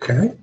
Okay.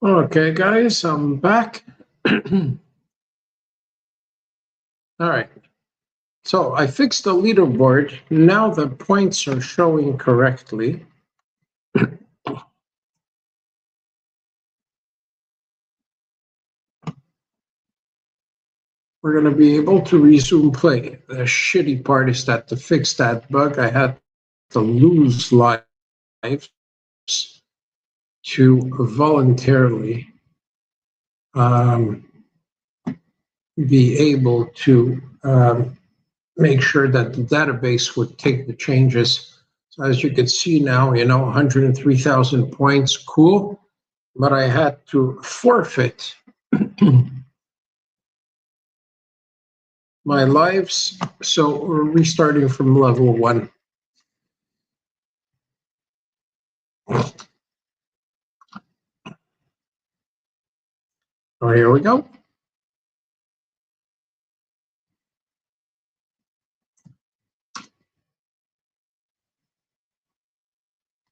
Okay, guys, I'm back. All right. So I fixed the leaderboard. Now the points are showing correctly. We're going to be able to resume play. The shitty part is that to fix that bug, I had to lose lives to voluntarily be able to make sure that the database would take the changes. So as you can see now, 103,000 points, cool. But I had to forfeit my lives. So we're restarting from level 1. Oh, here we go.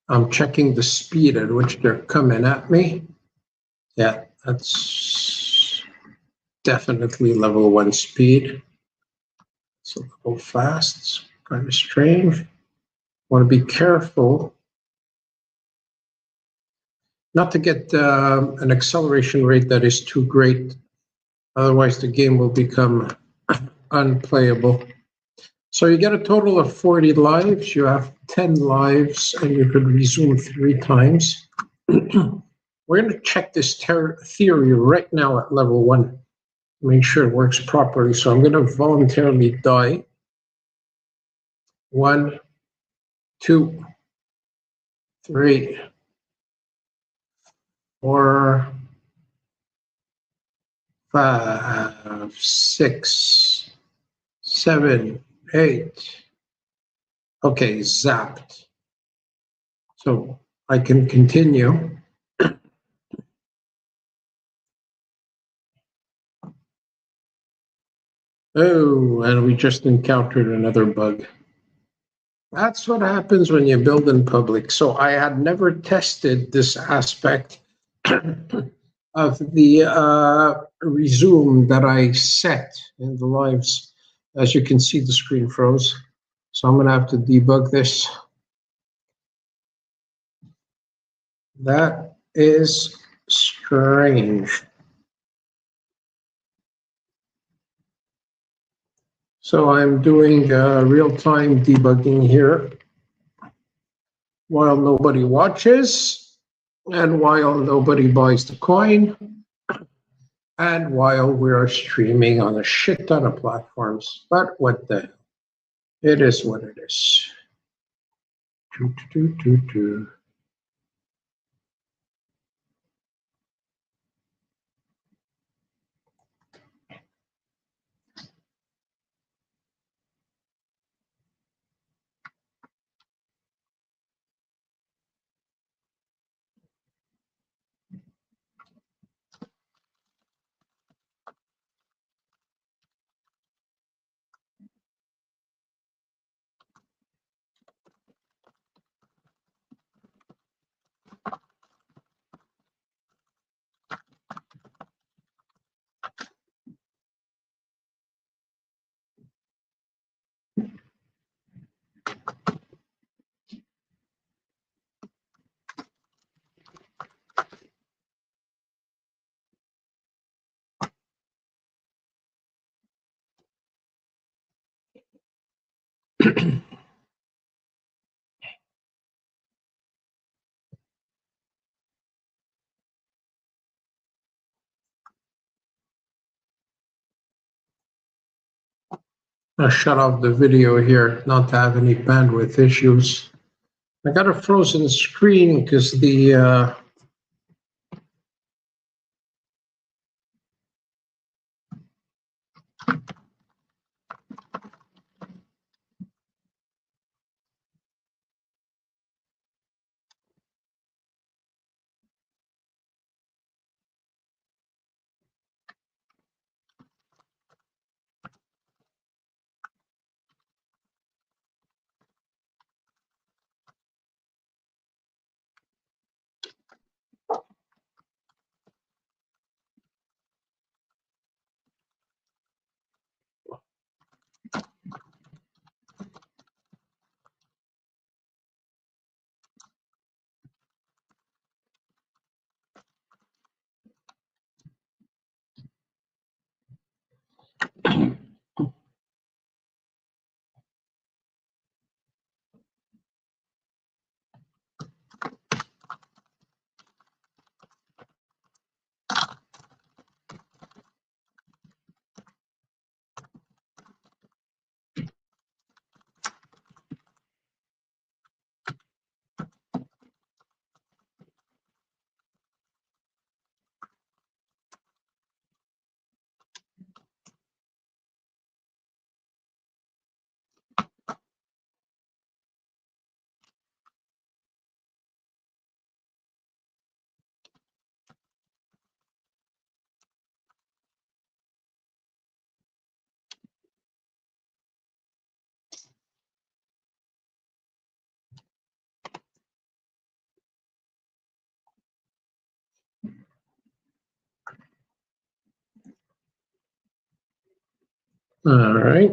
I'm checking the speed at which they're coming at me. Yeah, that's definitely level 1 speed. It's a little fast. It's kind of strange. Want to be careful not to get an acceleration rate that is too great. Otherwise, the game will become unplayable. So you get a total of 40 lives. You have 10 lives, and you could resume 3 times. We're going to check this theory right now at level 1 to make sure it works properly. So I'm going to voluntarily die. 1, 2, 3, 4, 5, 6, 7, 8. Okay, zapped. So I can continue. Oh, and we just encountered another bug. That's what happens when you build in public. So I had never tested this aspect of the resume that I set in the lives. As you can see, the screen froze. So I'm going to have to debug this. That is strange. So I'm doing real-time debugging here while nobody watches and while nobody buys the coin and while we are streaming on a shit ton of platforms. But what the hell? It is what it is. I'll shut off the video here, not to have any bandwidth issues. I got a frozen screen because the All right.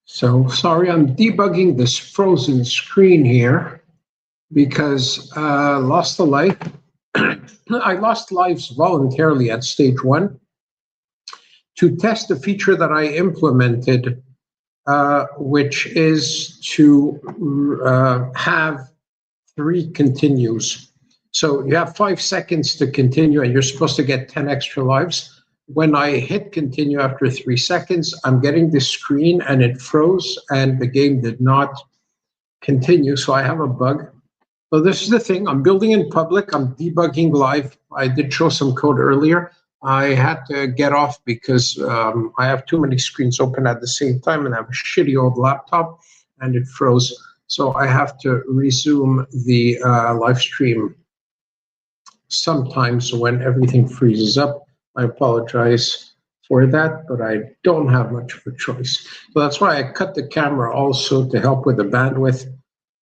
So sorry, I'm debugging this frozen screen here because lost a life. I lost lives voluntarily at stage 1 to test a feature that I implemented, which is to have 3 continues. So you have 5 seconds to continue, and you're supposed to get 10 extra lives. When I hit continue after 3 seconds, I'm getting this screen, and it froze, and the game did not continue. So I have a bug. So this is the thing. I'm building in public. I'm debugging live. I did show some code earlier. I had to get off because I have too many screens open at the same time, and I have a shitty old laptop, and it froze. So I have to resume the live stream sometimes when everything freezes up. I apologize for that, but I don't have much of a choice. So that's why I cut the camera also to help with the bandwidth.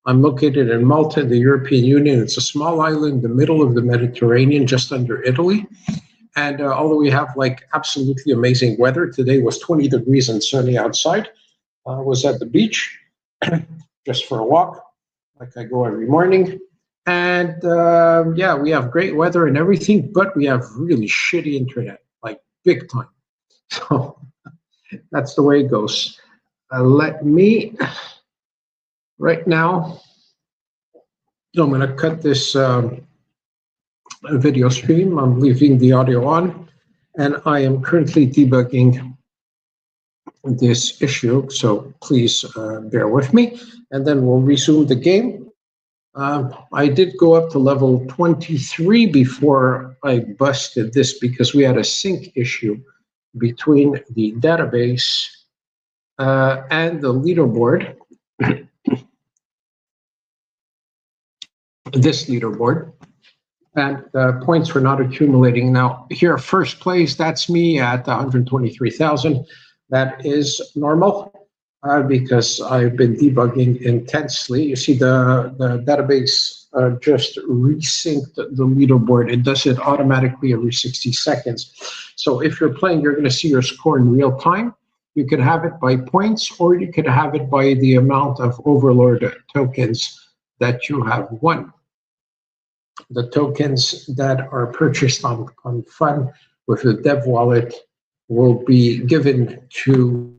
I'm located in Malta, the European Union. It's a small island in the middle of the Mediterranean, just under Italy. And although we have like absolutely amazing weather, today was 20 degrees and sunny outside. I was at the beach just for a walk, like I go every morning. And yeah, we have great weather and everything, but we have really shitty internet, like big time. So that's the way it goes. Let me, right now, I'm going to cut this video stream. I'm leaving the audio on, and I am currently debugging this issue, so please bear with me, and then we'll resume the game. I did go up to level 23 before I busted this because we had a sync issue between the database and the leaderboard. This leaderboard, and the points were not accumulating. Now here, first place, that's me at 123,000. That is normal because I've been debugging intensely. You see the database just resynced the leaderboard. It does it automatically every 60 seconds. So if you're playing, you're going to see your score in real time. You could have it by points, or you could have it by the amount of Overlord tokens that you have won. The tokens that are purchased on Fun with the dev wallet will be given to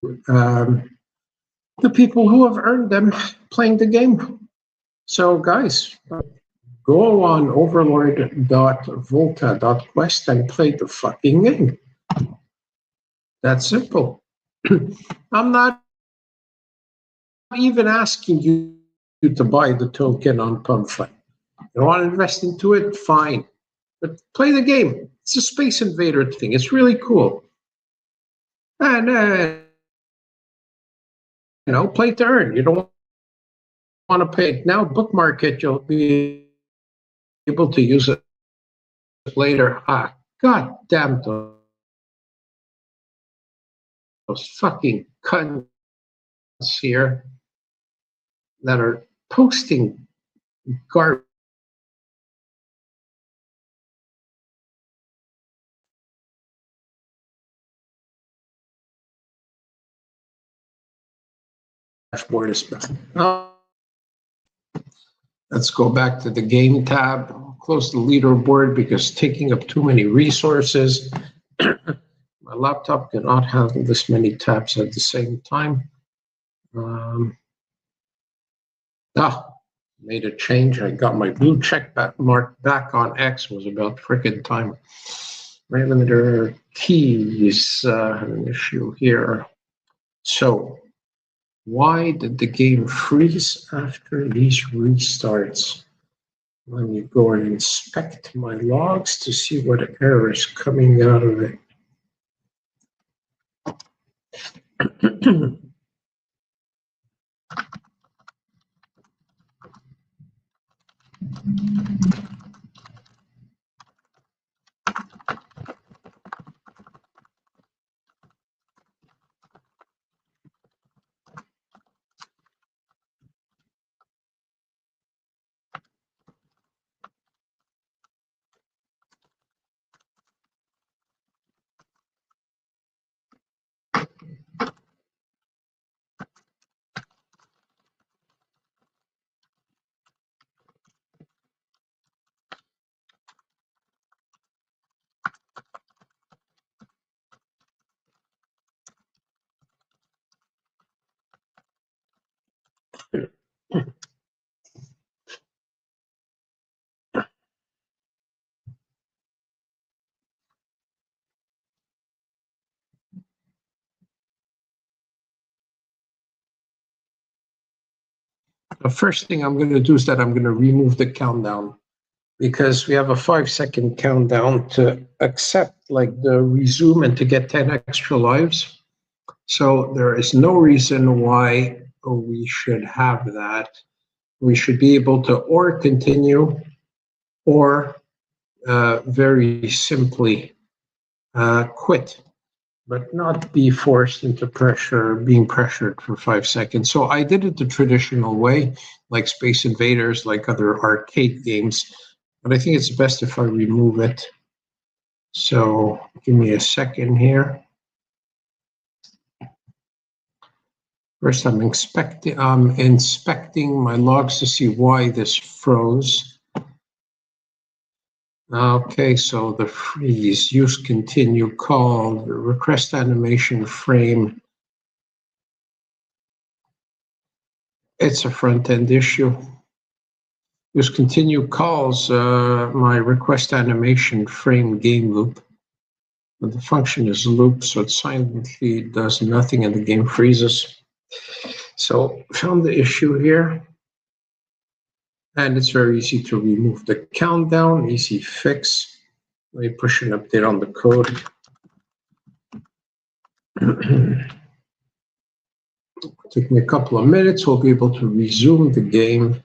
the people who have earned them playing the game. So guys, go on Overlord.Volta.Quest and play the fucking game. That's simple. I'm not even asking you to buy the token on PubFun. You want to invest into it, fine. But play the game. It's a Space Invader thing. It's really cool. And, play to earn. You don't want to pay it now, bookmark it. You'll be able to use it later. God damn those fucking cunts here that are posting garbage. Dashboard is back. Let's go back to the game tab. Close the leaderboard because taking up too many resources. My laptop cannot handle this many tabs at the same time. Made a change. I got my blue check mark back on X. Was about frickin' time. Rate limiter keys an issue here. So why did the game freeze after these restarts? Let me go and inspect my logs to see what error is coming out of it. The first thing I'm going to do is that I'm going to remove the countdown, because we have a 5-second countdown to accept like the resume and to get 10 extra lives. So there is no reason why we should have that. We should be able to or continue or very simply quit, but not be forced into being pressured for 5 seconds. So I did it the traditional way, like Space Invaders, like other arcade games, but I think it's best if I remove it. So give me a second here. First, I'm inspecting my logs to see why this froze. Okay, so the freeze, use continue call, request animation frame. It's a front-end issue. Use continue calls my request animation frame game loop. But the function is loop, so it silently does nothing and the game freezes. So found the issue here. And it's very easy to remove the countdown, easy fix. Let me push an update on the code. Took me a couple of minutes. We'll be able to resume the game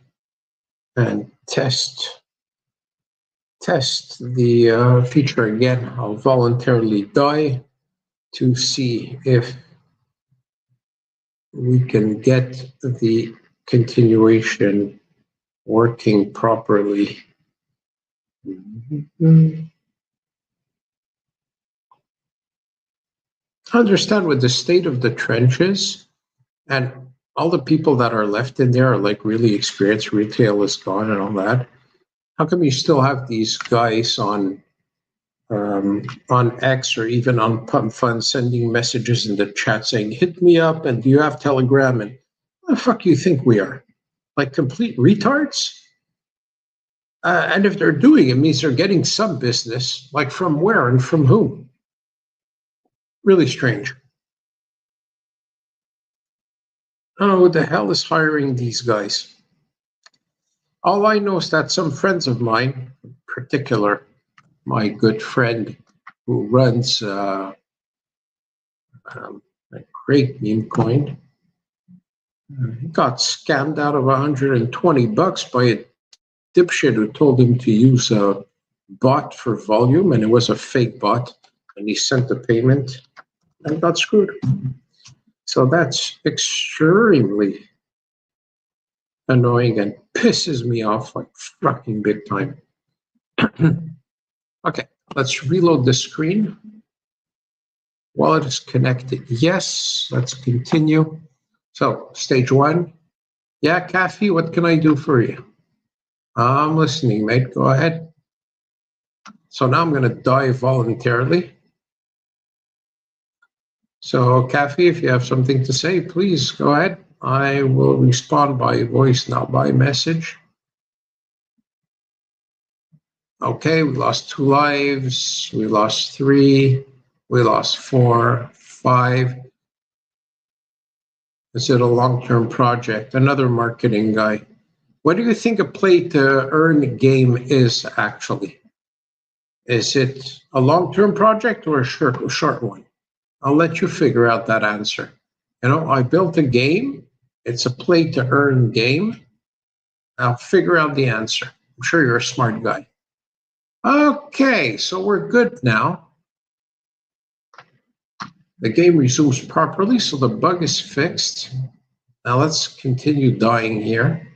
and test the feature again. I'll voluntarily die to see if we can get the continuation working properly. Understand with the state of the trenches and all the people that are left in there are like really experienced, retail is gone and all that. How come you still have these guys on X or even on Pump Fund sending messages in the chat saying, hit me up and do you have Telegram? And what the fuck do you think we are? Like complete retards? And if they're doing it, means they're getting some business, like from where and from whom? Really strange. I don't know who the hell is hiring these guys. All I know is that some friends of mine, in particular, my good friend who runs a great meme coin, he got scammed out of $120 by a dipshit who told him to use a bot for volume, and it was a fake bot, and he sent the payment and got screwed. So that's extremely annoying and pisses me off like fucking big time. Okay, let's reload the screen. Wallet is connected. Yes, let's continue. So, stage 1. Yeah, Kathy, what can I do for you? I'm listening, mate. Go ahead. So now I'm going to die voluntarily. So, Kathy, if you have something to say, please go ahead. I will respond by voice, not by message. Okay, we lost 2 lives. We lost 3. We lost 4, 5. Is it a long-term project? Another marketing guy. What do you think a play-to-earn game is actually? Is it a long-term project or a short one? I'll let you figure out that answer. You know, I built a game. It's a play-to-earn game. I'll figure out the answer. I'm sure you're a smart guy. Okay, so we're good now. The game resumes properly, so the bug is fixed. Now let's continue dying here.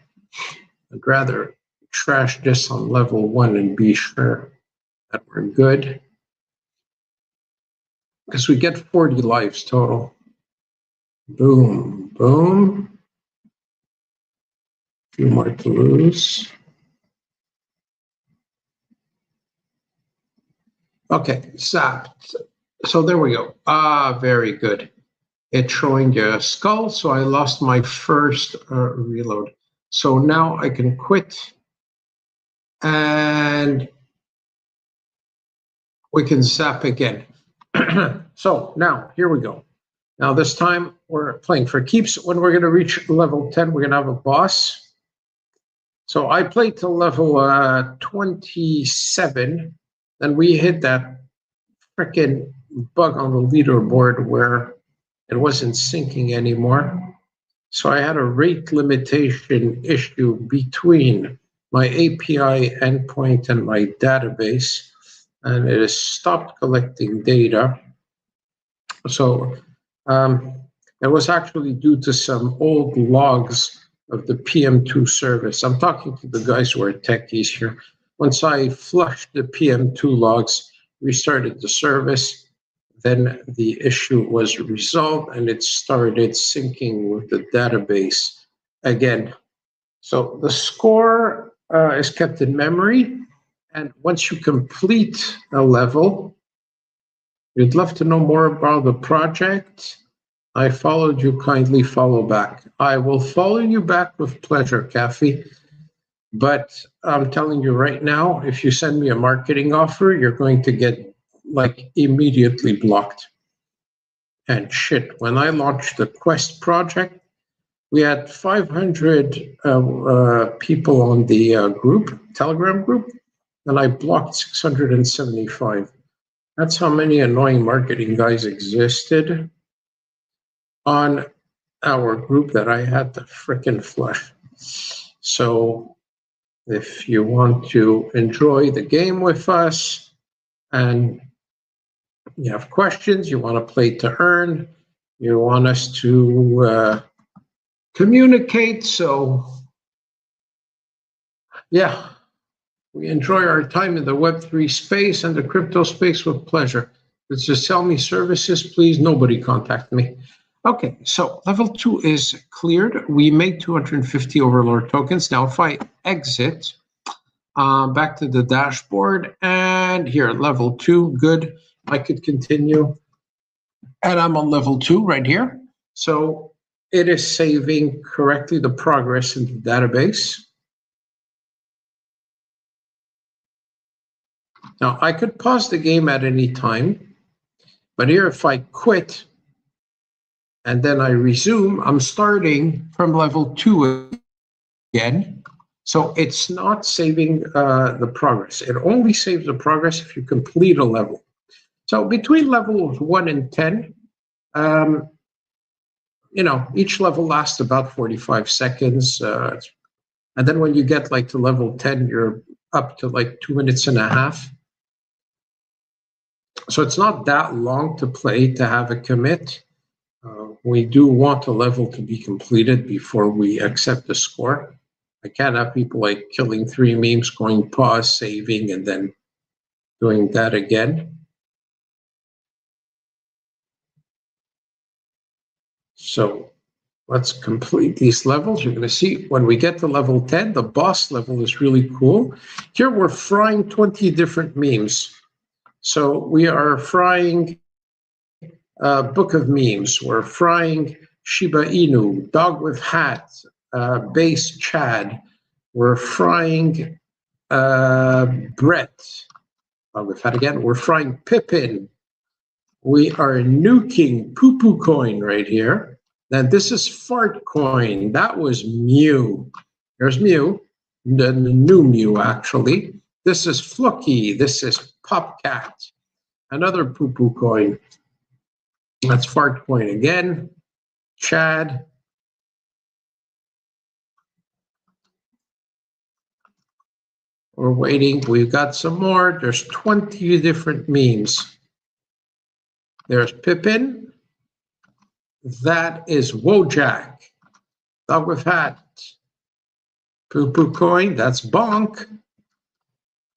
I'd rather trash this on level 1 and be sure that we're good. Because we get 40 lives total. Boom, boom. A few more to lose. Okay, zapped. So there we go. Ah, very good. It's showing a skull, so I lost my first reload. So now I can quit. And we can zap again. So now, here we go. Now this time we're playing for keeps. When we're going to reach level 10, we're going to have a boss. So I played to level 27, then we hit that freaking bug on the leaderboard where it wasn't syncing anymore. So I had a rate limitation issue between my API endpoint and my database, and it has stopped collecting data. So it was actually due to some old logs of the PM2 service. I'm talking to the guys who are techies here. Once I flushed the PM2 logs, restarted the service, then the issue was resolved and it started syncing with the database again. So the score is kept in memory, and once you complete a level, you'd love to know more about the project. I followed you, kindly follow back. I will follow you back with pleasure, Kathy. But I'm telling you right now, if you send me a marketing offer, you're going to get like immediately blocked. And shit, when I launched the Quest project, we had 500 people on the group, Telegram group, and I blocked 675. That's how many annoying marketing guys existed on our group that I had to frickin' flush. So if you want to enjoy the game with us and you have questions, you want to play to earn, you want us to communicate, so yeah, we enjoy our time in the Web3 space and the crypto space with pleasure. It's just sell me services, please, nobody contact me. Okay, so level 2 is cleared. We made 250 Overlord tokens. Now, if I exit back to the dashboard, and here, level 2, good. I could continue. And I'm on level 2 right here. So it is saving correctly the progress in the database. Now, I could pause the game at any time, but here, if I quit, and then I resume, I'm starting from level 2 again. So it's not saving the progress. It only saves the progress if you complete a level. So between levels 1 and 10, you know, each level lasts about 45 seconds. And then when you get like to level 10, you're up to like 2.5 minutes. So it's not that long to play to have a commit. We do want a level to be completed before we accept the score. I can't have people like killing 3 memes, going pause, saving, and then doing that again. So let's complete these levels. You're going to see when we get to level 10, the boss level is really cool. Here we're frying 20 different memes. So we are frying Book of Memes. We're frying Shiba Inu, Dog with Hat, Base Chad. We're frying Brett. Dog with Hat again. We're frying Pippin. We are nuking Poo Poo Coin right here. Then this is Fart Coin. That was Mew. There's Mew, the new Mew actually. This is Flucky. This is Popcat. Another poo-poo coin. That's Fart coin again. Chad. We're waiting. We've got some more. There's 20 different memes. There's Pippin. That is Wojak. Dog with hat. Poo poo coin. That's Bonk.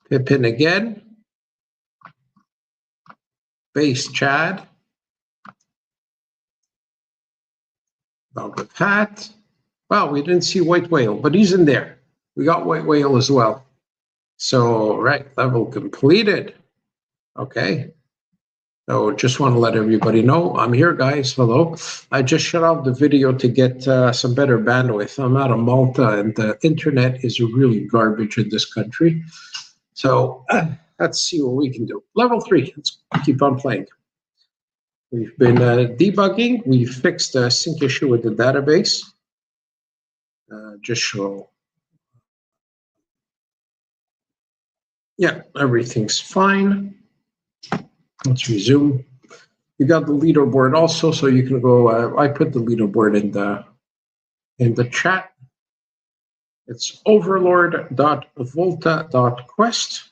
Pippin again. Base Chad. Dog with hat. Well, we didn't see White Whale, but he's in there. We got White Whale as well. So, right, level completed. Okay. So just want to let everybody know I'm here, guys. Hello. I just shut off the video to get some better bandwidth. I'm out of Malta, and the internet is really garbage in this country. So let's see what we can do. Level 3. Let's keep on playing. We've been debugging. We fixed a sync issue with the database. Just show. Yeah, everything's fine. Let's resume. You got the leaderboard also, so you can go. I put the leaderboard in the chat. It's Overlord.Volta.Quest.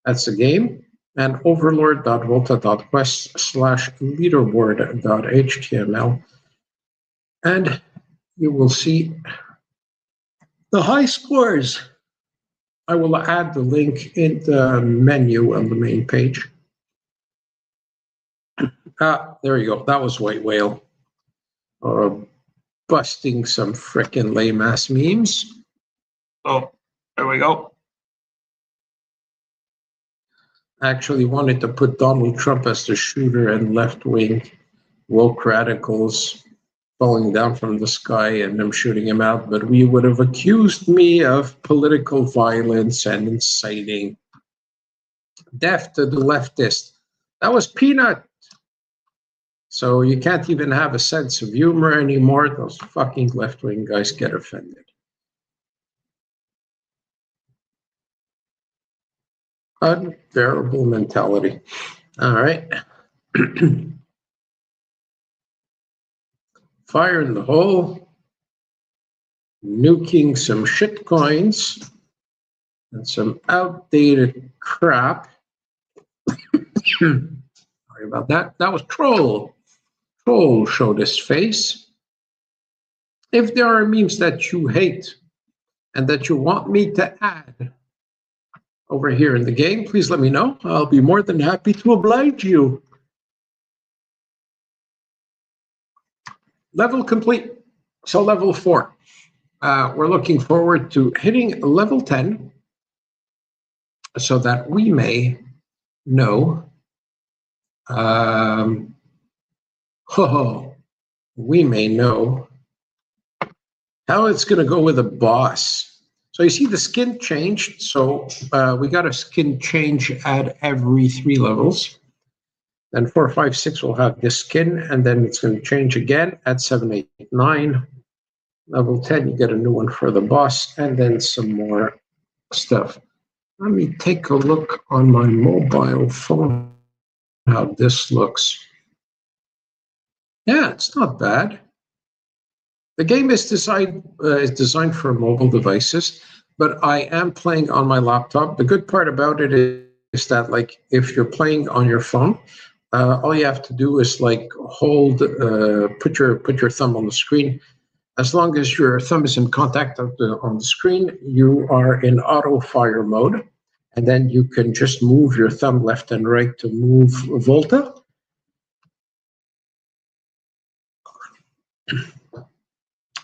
That's the game, and Overlord.Volta.Quest/leaderboard.html, and you will see the high scores. I will add the link in the menu on the main page. There you go. That was White Whale. Busting some frickin' lame-ass memes. Oh, there we go. I actually wanted to put Donald Trump as the shooter and left-wing woke radicals falling down from the sky and them shooting him out, but we would have accused me of political violence and inciting death to the leftist. That was Peanut. So you can't even have a sense of humor anymore. Those fucking left-wing guys get offended. Unbearable mentality. All right. Fire in the hole. Nuking some shit coins. And some outdated crap. Sorry about that. That was Troll. Troll showed his face. If there are memes that you hate and that you want me to add over here in the game, please let me know. I'll be more than happy to oblige you. Level complete. So level 4. We're looking forward to hitting level 10 so that we may know we may know how it's going to go with a boss. So you see the skin changed. So we got a skin change at every 3 levels. Then 4, 5, 6 will have this skin, and then it's going to change again at 7, 8, 9. Level 10, you get a new one for the boss, and then some more stuff. Let me take a look on my mobile phone how this looks. Yeah, it's not bad. The game is designed for mobile devices, but I am playing on my laptop. The good part about it is that, like, if you're playing on your phone, all you have to do is like hold, put your thumb on the screen. As long as your thumb is in contact on the screen, you are in auto fire mode, and then you can just move your thumb left and right to move Volta.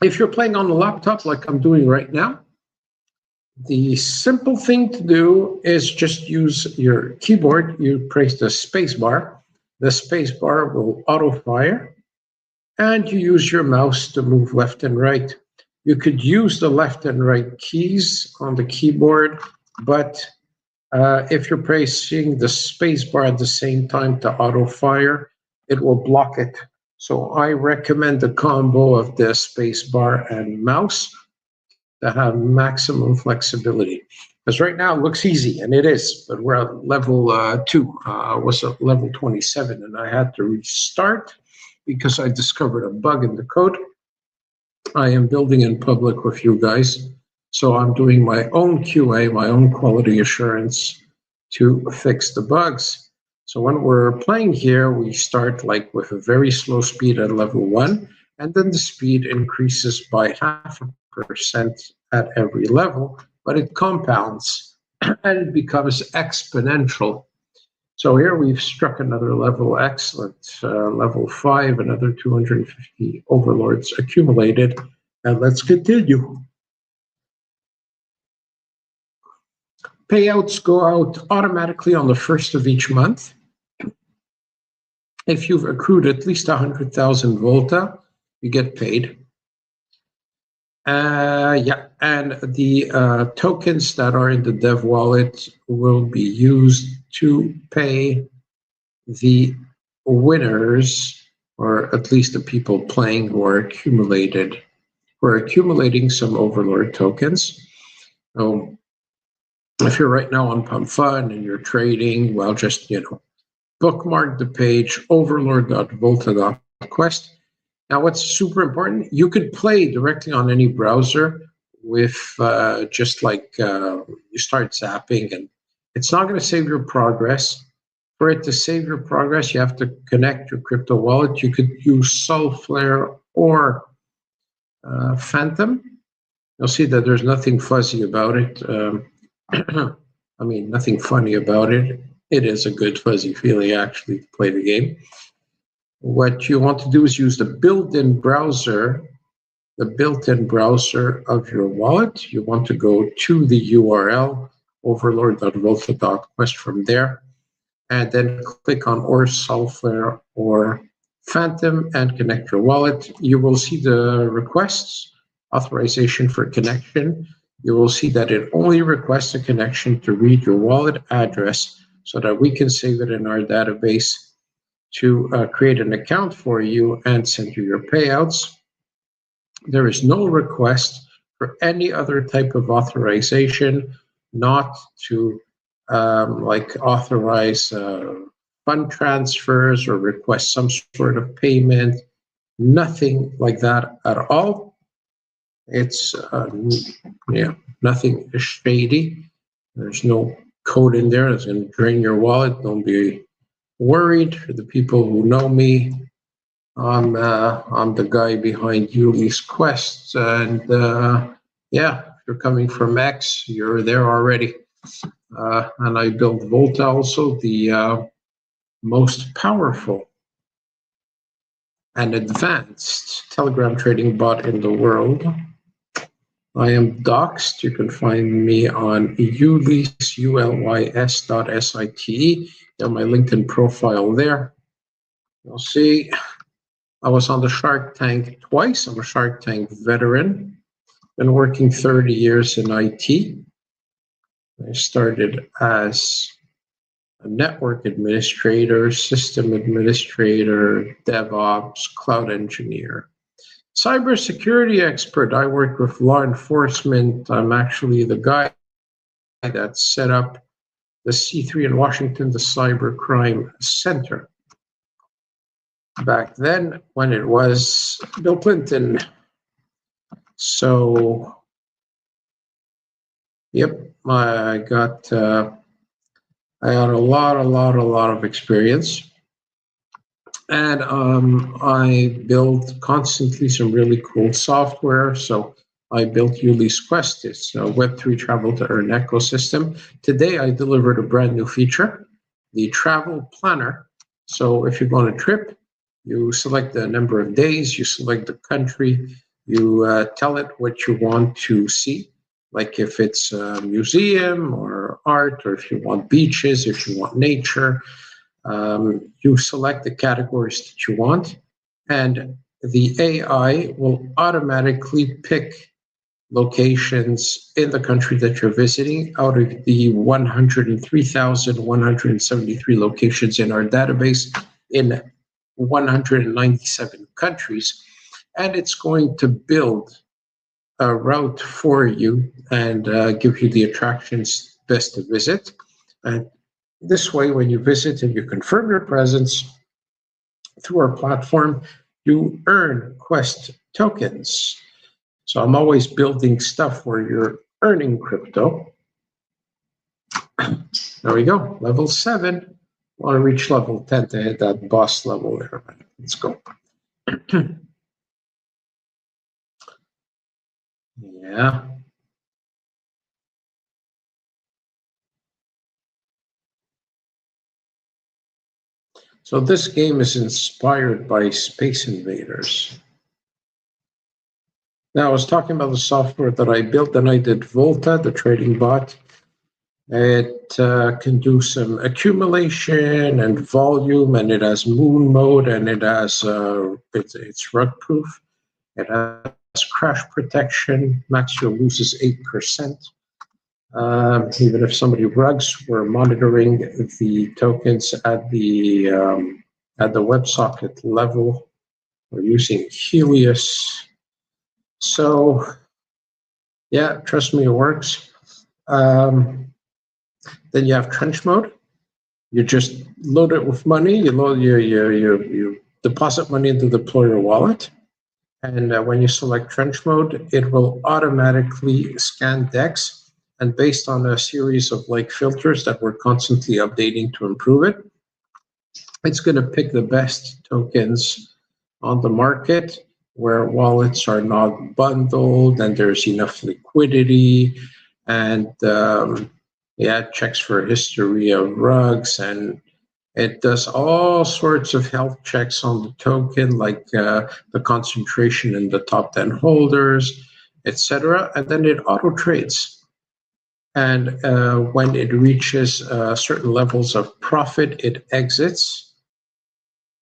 If you're playing on a laptop like I'm doing right now, the simple thing to do is just use your keyboard. You press the space bar. The space bar will auto fire, and you use your mouse to move left and right. You could use the left and right keys on the keyboard, but if you're pressing the space bar at the same time to auto fire, it will block it. So I recommend the combo of the space bar and mouse. to have maximum flexibility. Because right now it looks easy, and it is, but we're at level 2. Was at level 27, and I had to restart because I discovered a bug in the code. I am building in public with you guys, so I'm doing my own QA, my own quality assurance to fix the bugs. So when we're playing here, we start like with a very slow speed at level 1, and then the speed increases by 0.5% at every level, but it compounds and it becomes exponential. So here we've struck another level, excellent. Level 5, another 250 overlords accumulated, and let's continue. Payouts go out automatically on the 1st of each month. If you've accrued at least 100,000 Volta, you get paid. Yeah, and the tokens that are in the dev wallet will be used to pay the winners, or at least the people playing who are accumulating some Overlord tokens. So if you're right now on Pump Fun and you're trading, well, just, bookmark the page Overlord.Volta.Quest. Now, what's super important, you could play directly on any browser with just like you start zapping, and it's not going to save your progress. For it to save your progress, you have to connect your crypto wallet. You could use Soulflare or Phantom. You'll see that there's nothing fuzzy about it. I mean, nothing funny about it. It is a good fuzzy feeling, actually, to play the game. What you want to do is use the built-in browser of your wallet. You want to go to the URL, Overlord.Volta.Quest from there, and then click on or Soulflare or Phantom and connect your wallet. You will see the requests, authorization for connection. You will see that it only requests a connection to read your wallet address so that we can save it in our database to create an account for you and send you your payouts. There is no request for any other type of authorization, not to like authorize fund transfers or request some sort of payment, nothing like that at all. It's, nothing shady. There's no code in there that's going to drain your wallet. Don't be worried. For the people who know me, I'm the guy behind Yuli's Quest, and yeah, if you're coming from X, you're there already. And I built Volta, also the most powerful and advanced Telegram trading bot in the world. I am doxed. You can find me on Ulys, ULYS.SITE. Got my LinkedIn profile there. You'll see I was on the Shark Tank twice. I'm a Shark Tank veteran. Been working 30 years in IT. I started as a network administrator, system administrator, DevOps, cloud engineer, cybersecurity expert. I work with law enforcement. I'm actually the guy that set up the C3 in Washington, the Cybercrime Center, back then when it was Bill Clinton. So, yep, I got a lot of experience. And I build constantly some really cool software. So I built Yuli's Quest. It's a Web3 travel to earn ecosystem. Today I delivered a brand new feature, the travel planner. So if you go on a trip, you select the number of days, you select the country, you tell it what you want to see. Like if it's a museum or art, or if you want beaches, if you want nature. You select the categories that you want, and the AI will automatically pick locations in the country that you're visiting out of the 103,173 locations in our database in 197 countries. And it's going to build route for you and give you the attractions best to visit. And this way, when you visit and you confirm your presence through our platform, you earn Quest tokens. So I'm always building stuff where you're earning crypto. There we go, level 7. I want to reach level 10 to hit that boss level there. Let's go. Yeah. So this game is inspired by Space Invaders. Now, I was talking about the software that I built, and I did Volta, the trading bot. It can do some accumulation and volume, and it has moon mode, and it has it's rug proof. It has crash protection. Maxio loses 8%. Even if somebody rugs, we're monitoring the tokens at the WebSocket level. We're using Helios. So, yeah, trust me, it works. Then you have trench mode. You just load it with money. You deposit money into the deployer wallet. And when you select trench mode, it will automatically scan DEX. And based on a series of filters that we're constantly updating to improve it, it's going to pick the best tokens on the market where wallets are not bundled and there's enough liquidity, and it checks for history of rugs, and it does all sorts of health checks on the token, like the concentration in the top 10 holders, etc. And then it auto trades. And when it reaches certain levels of profit, it exits.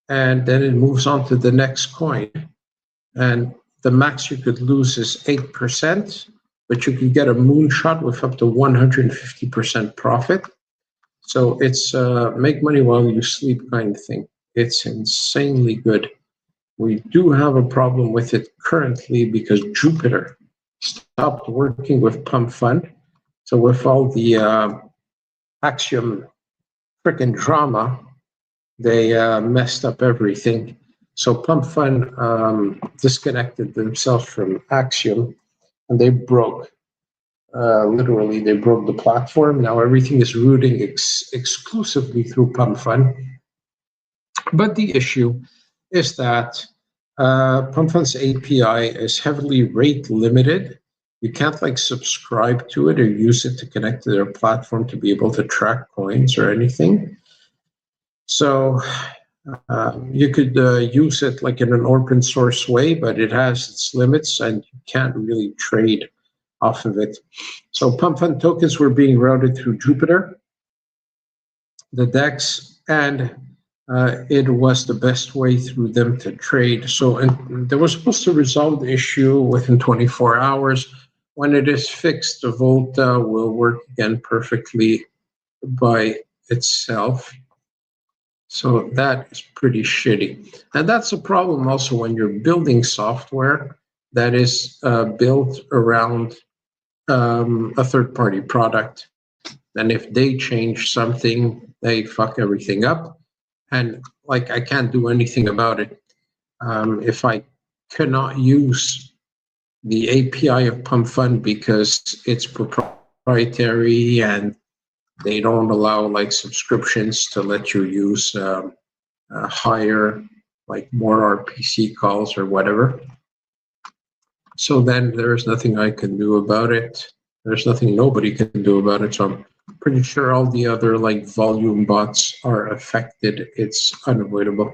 And then it moves on to the next coin. And the max you could lose is 8%, but you can get a moonshot with up to 150% profit. So it's make money while you sleep kind of thing. It's insanely good. We do have a problem with it currently because Jupiter stopped working with Pump Fund. So with all the Axiom frickin' drama, they messed up everything. So Pump Fund disconnected themselves from Axiom, and they broke. Literally, they broke the platform. Now everything is routing exclusively through Pump Fund. But the issue is that Pump Fund's API is heavily rate limited. You can't subscribe to it or use it to connect to their platform to be able to track coins or anything. So you could use it in an open source way, but it has its limits and you can't really trade off of it. So Pump Fund tokens were being routed through Jupiter, the DEX, and it was the best way through them to trade. So they were supposed to resolve the issue within 24 hours. When it is fixed, the Volta will work again perfectly by itself. So that is pretty shitty. And that's a problem also when you're building software that is built around a third-party product. And if they change something, they fuck everything up. And I can't do anything about it. If I cannot use the API of Pump Fund because it's proprietary and they don't allow subscriptions to let you use higher, more RPC calls or whatever. So then there's nothing I can do about it. There's nothing nobody can do about it. So I'm pretty sure all the other volume bots are affected. It's unavoidable.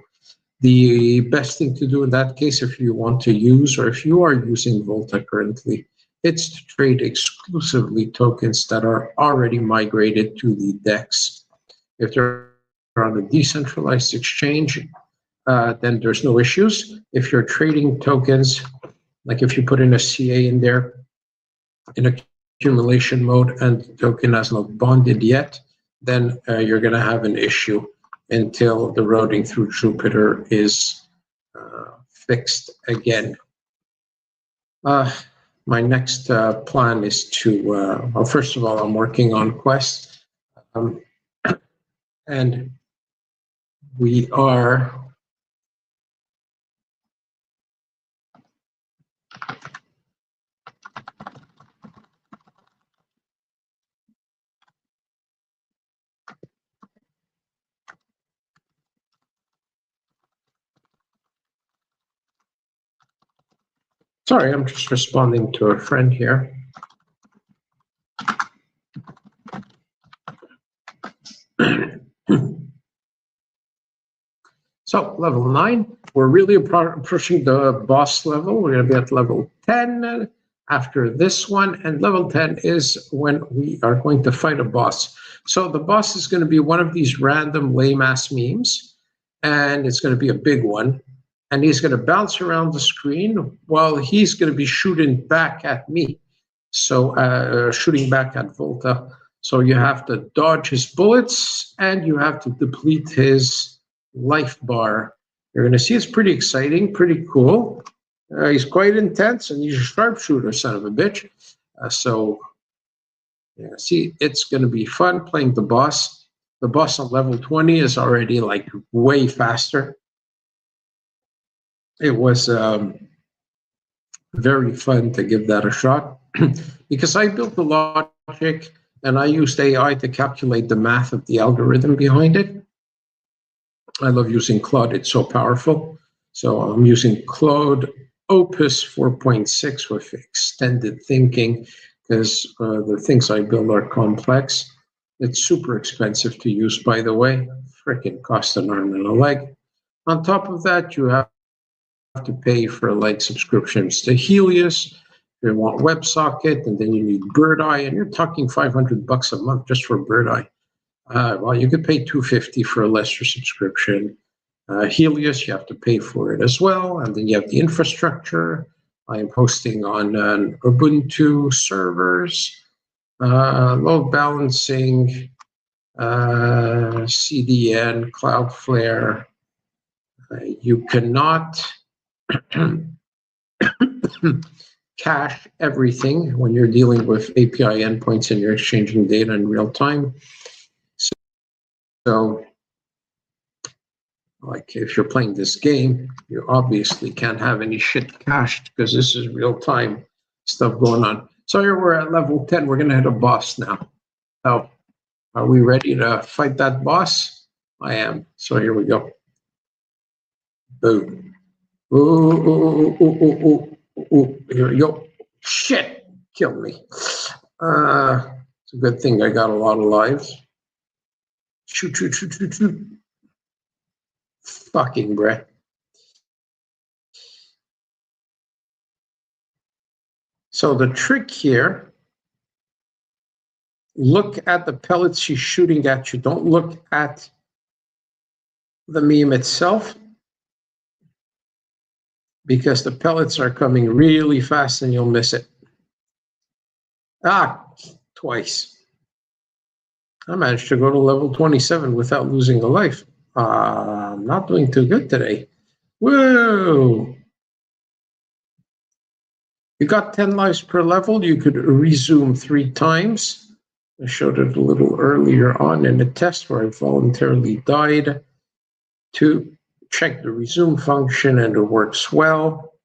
The best thing to do in that case, if you want to use or if you are using Volta currently, it's to trade exclusively tokens that are already migrated to the DEX. If they're on a decentralized exchange, then there's no issues. If you're trading tokens, if you put in a CA in there, in accumulation mode, and the token has not bonded yet, then you're going to have an issue until the routing through Jupiter is fixed again. my next plan is to, well, first of all, I'm working on Quest. And we are sorry, I'm just responding to a friend here. So level 9, we're really approaching the boss level. We're going to be at level 10 after this one, and level 10 is when we are going to fight a boss. So the boss is going to be one of these random lame-ass memes, and it's going to be a big one, and he's going to bounce around the screen while he's going to be shooting back at me. So shooting back at Volta. So you have to dodge his bullets, and you have to deplete his life bar. You're going to see it's pretty exciting, pretty cool. He's quite intense, and he's a sharpshooter, son of a bitch. So, yeah, see, it's going to be fun playing the boss. The boss on level 20 is already like way faster. It was very fun to give that a shot because I built the logic and I used AI to calculate the math of the algorithm behind it. I love using Claude, it's so powerful. So I'm using Claude Opus 4.6 with extended thinking because the things I build are complex. It's super expensive to use, by the way. Freaking cost an arm and a leg. On top of that, you have to pay for like subscriptions to Helios. You want WebSocket, and then you need BirdEye, and you're talking $500 a month just for BirdEye. Well, you could pay $250 for a lesser subscription. Helios, you have to pay for it as well, and then you have the infrastructure. I am hosting on Ubuntu servers, load balancing, CDN, Cloudflare. You cannot cache everything when you're dealing with API endpoints and you're exchanging data in real time. So, like if you're playing this game, you obviously can't have any shit cached because this is real time stuff going on. So here we're at level 10. We're going to hit a boss now. So are we ready to fight that boss? I am. So here we go. Boom. Ooh, ooh, ooh, ooh, ooh, ooh. Here we go. Shit. Killed me. It's a good thing I got a lot of lives. Shoot, shoot, shoot, shoot, shoot. Fucking breath. So the trick here, look at the pellets she's shooting at you. Don't look at the meme itself because the pellets are coming really fast and you'll miss it. Ah, twice. I managed to go to level 27 without losing a life. I'm not doing too good today. Whoa! You got 10 lives per level. You could resume 3 times. I showed it a little earlier on in a test where I voluntarily died to check the resume function, and it works well.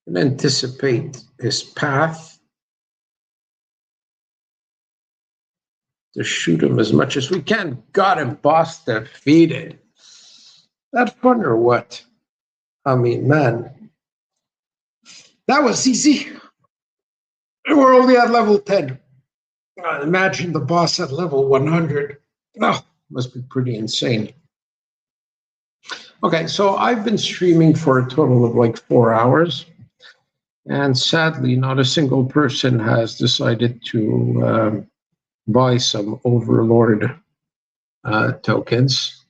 And anticipate his path to shoot him as much as we can. Got him, boss defeated. That fun or what? I mean, man, that was easy. We're only at level 10. Imagine the boss at level 100. Oh, must be pretty insane. Okay, so I've been streaming for a total of like 4 hours. And sadly, not a single person has decided to buy some Overlord tokens.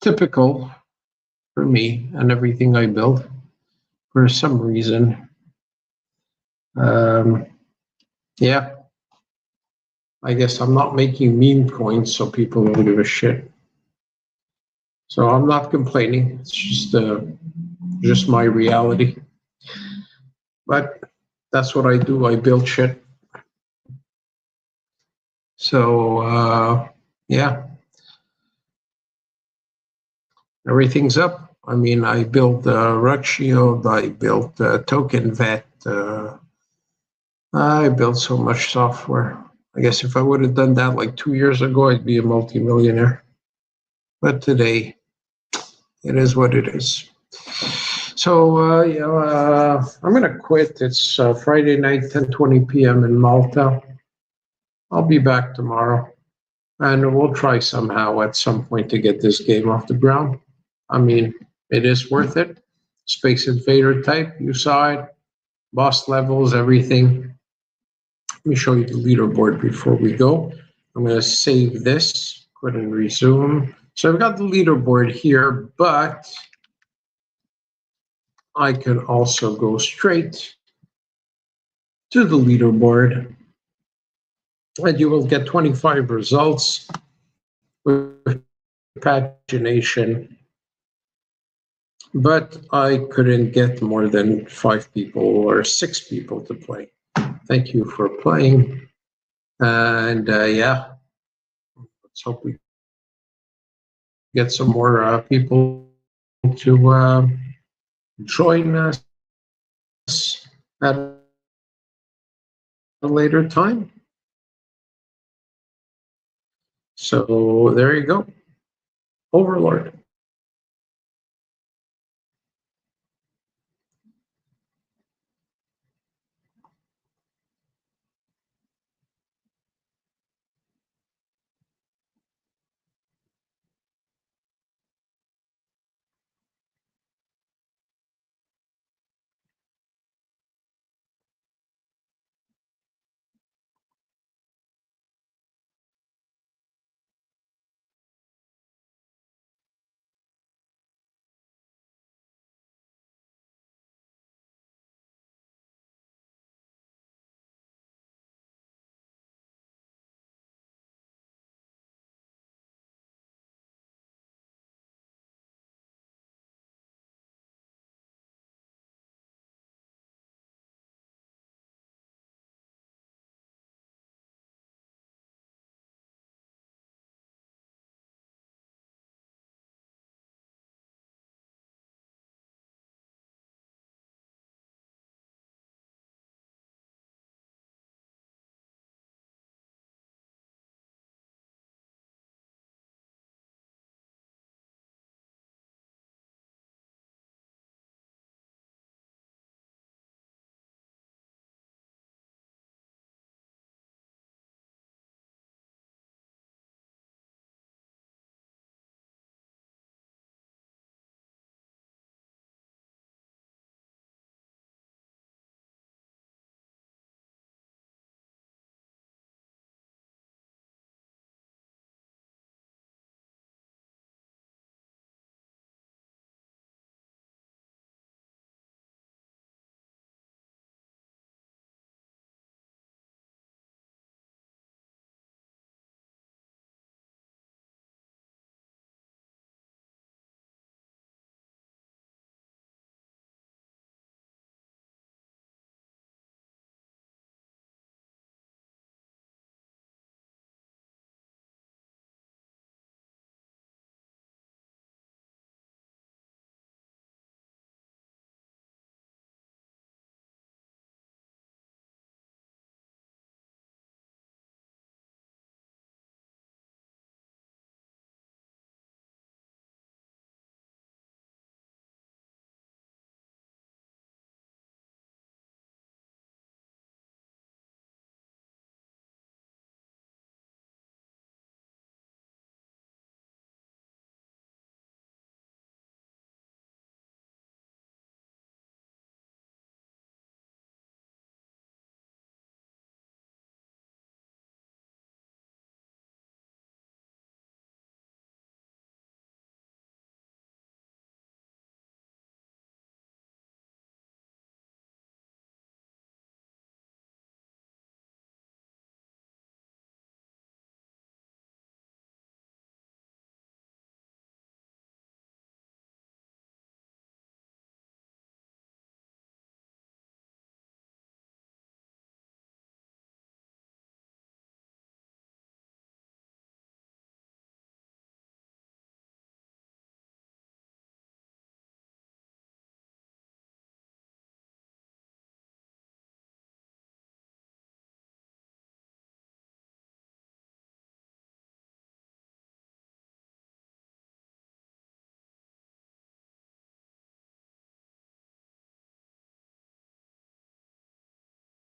Typical for me and everything I build. For some reason, yeah, I guess I'm not making meme coins, so people don't give a shit. So I'm not complaining. It's just my reality. but that's what I do. I build shit. So yeah, everything's up. I mean, I built Rut Shield. I built Token Vet. I built so much software. I guess if I would have done that like 2 years ago, I'd be a multimillionaire. But today, it is what it is. So I'm gonna quit. It's Friday night, 10:20 p.m. in Malta. I'll be back tomorrow, and we'll try somehow at some point to get this game off the ground. I mean, it is worth it. Space Invader type, you saw it. Boss levels, everything. Let me show you the leaderboard before we go. I'm going to save this, quit and resume. So I've got the leaderboard here, but I can also go straight to the leaderboard and you will get 25 results with pagination. But I couldn't get more than 5 people or 6 people to play. Thank you for playing. And yeah, let's hope we get some more people to join us at a later time. So there you go. Overlord.